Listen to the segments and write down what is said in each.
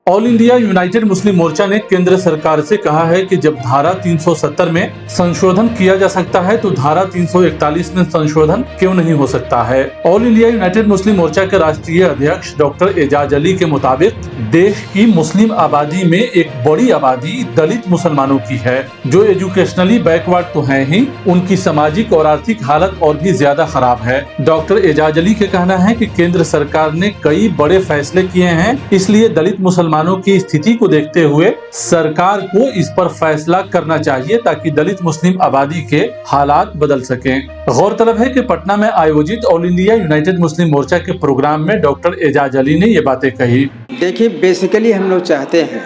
All India United मुस्लिम मोर्चा ने केंद्र सरकार से कहा है कि जब धारा 370 में संशोधन किया जा सकता है तो धारा 341 में संशोधन क्यों नहीं हो सकता है। ऑल इंडिया यूनाइटेड मुस्लिम मोर्चा के राष्ट्रीय अध्यक्ष डॉक्टर एजाज अली के मुताबिक देश की मुस्लिम आबादी में एक बड़ी आबादी दलित मुसलमानों की है, जो एजुकेशनली बैकवर्ड तो है ही, उनकी सामाजिक और आर्थिक हालत और भी ज्यादा खराब है। डॉक्टर एजाज अली का कहना है कि केंद्र सरकार ने कई बड़े फैसले किए हैं, इसलिए दलित मुसलमानों की स्थिति को देखते हुए सरकार को इस पर फैसला करना चाहिए ताकि दलित मुस्लिम आबादी के हालात बदल सकें। गौरतलब है कि पटना में आयोजित ऑल इंडिया यूनाइटेड मुस्लिम मोर्चा के प्रोग्राम में डॉक्टर एजाज अली ने ये बातें कही। देखिए, बेसिकली हम लोग चाहते हैं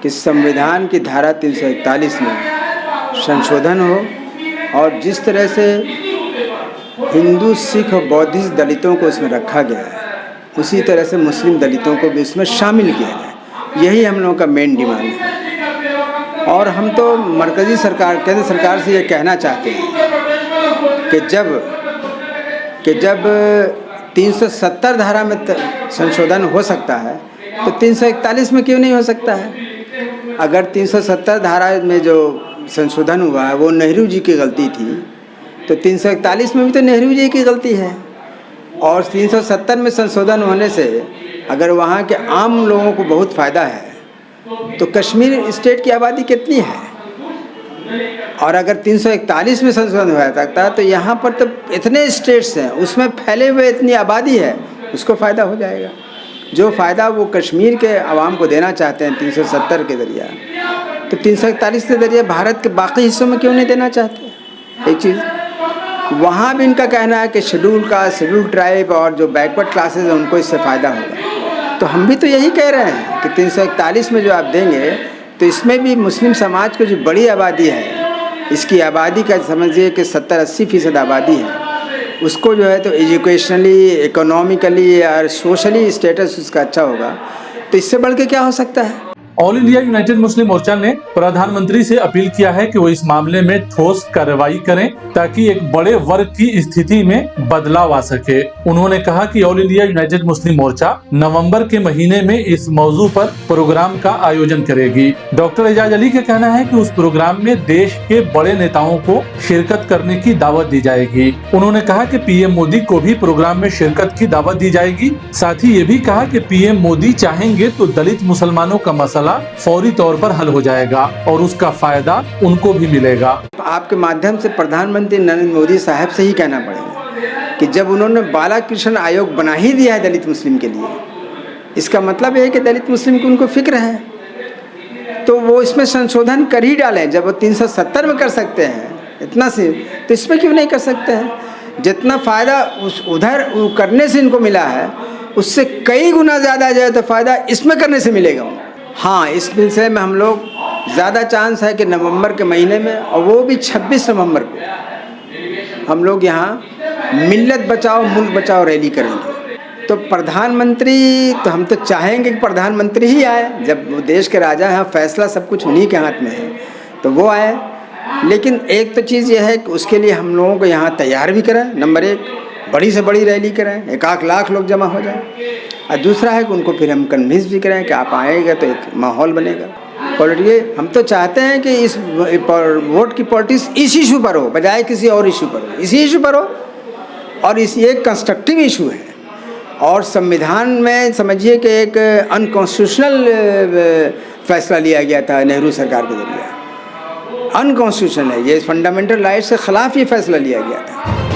कि संविधान की धारा 341 में संशोधन हो और जिस तरह से हिंदू, सिख और बौद्धिस्ट दलितों को इसमें रखा गया है उसी तरह से मुस्लिम दलितों को भी इसमें शामिल किया जाए। यही हम लोगों का मेन डिमांड है। और हम तो मरकज़ी सरकार, केंद्र सरकार से ये कहना चाहते हैं कि जब 370 धारा में संशोधन हो सकता है तो 341 में क्यों नहीं हो सकता है। अगर 370 धारा में जो संशोधन हुआ है वो नेहरू जी की गलती थी तो 341 में भी तो नेहरू जी की गलती है। और 370 में संशोधन होने से अगर वहाँ के आम लोगों को बहुत फ़ायदा है तो कश्मीर स्टेट की आबादी कितनी है, और अगर 341 में संशोधन हो सकता है तो यहाँ पर तो इतने स्टेट्स हैं, उसमें फैले हुए इतनी आबादी है, उसको फ़ायदा हो जाएगा। जो फ़ायदा वो कश्मीर के आवाम को देना चाहते हैं 370 के ज़रिए, तो 341 के ज़रिए भारत के बाकी हिस्सों में क्यों नहीं देना चाहते। एक चीज़ वहाँ भी इनका कहना है कि शेड्यूल ट्राइब और जो बैकवर्ड क्लासेस हैं उनको इससे फ़ायदा होगा। तो हम भी तो यही कह रहे हैं कि 341 में जो आप देंगे तो इसमें भी मुस्लिम समाज की जो बड़ी आबादी है, इसकी आबादी का समझिए कि 70-80% आबादी है, उसको जो है तो एजुकेशनली, इकोनॉमिकली और सोशली स्टेटस उसका अच्छा होगा। तो इससे बढ़ के क्या हो सकता है। ऑल इंडिया यूनाइटेड मुस्लिम मोर्चा ने प्रधानमंत्री से अपील किया है कि वो इस मामले में ठोस कार्रवाई करें ताकि एक बड़े वर्ग की स्थिति में बदलाव आ सके। उन्होंने कहा कि ऑल इंडिया यूनाइटेड मुस्लिम मोर्चा नवंबर के महीने में इस मौजू पर प्रोग्राम का आयोजन करेगी। डॉक्टर एजाज अली का कहना है कि उस प्रोग्राम में देश के बड़े नेताओं को शिरकत करने की दावत दी जाएगी। उन्होंने कहा कि पीएम मोदी को भी प्रोग्राम में शिरकत की दावत दी जाएगी। साथ ही ये भी कहा कि पीएम मोदी चाहेंगे तो दलित मुसलमानों का मसला फौरी तौर पर हल हो जाएगा और उसका फायदा उनको भी मिलेगा। आपके माध्यम से प्रधानमंत्री नरेंद्र मोदी साहब से ही कहना पड़ेगा कि जब उन्होंने बालाकृष्ण आयोग बना ही दिया है दलित मुस्लिम के लिए, इसका मतलब है कि दलित मुस्लिम की उनको फिक्र है, तो वो इसमें संशोधन कर ही डालें। जब वो 370 में कर सकते हैं इतना से, तो इसमें क्यों नहीं कर सकते हैं। जितना फ़ायदा उधर करने से इनको मिला है उससे कई गुना ज़्यादा जो है तो फ़ायदा इसमें करने से मिलेगा उनको। हाँ, इस विषय में हम लोग ज़्यादा चांस है कि नवंबर के महीने में, और वो भी 26 नवंबर को हम लोग यहाँ मिल्लत बचाओ मुल्क बचाओ रैली करेंगे। तो प्रधानमंत्री, तो हम तो चाहेंगे कि प्रधानमंत्री ही आए। जब वो देश के राजा हैं, फैसला सब कुछ उन्हीं के हाथ में है, तो वो आए। लेकिन एक तो चीज़ ये है कि उसके लिए हम लोगों को यहाँ तैयार भी करें। नंबर 1, बड़ी से बड़ी रैली करें, 1 लाख लोग जमा हो जाए। और दूसरा है कि उनको फिर हम कन्विंस भी करें कि आप आएंगे तो एक माहौल बनेगा। पॉलिटिक्स हम तो चाहते हैं कि इस वोट की पॉलिटिक्स इस इशू पर हो, बजाय किसी और इशू पर हो। इसी इशू पर हो, और इस एक कंस्ट्रक्टिव इशू है। और संविधान में समझिए कि एक अनकॉन्स्टिट्यूशनल फैसला लिया गया था नेहरू सरकार के जरिए। अनकॉन्स्टिट्यूशनल है ये, फंडामेंटल राइट्स के खिलाफ ये फैसला लिया गया था।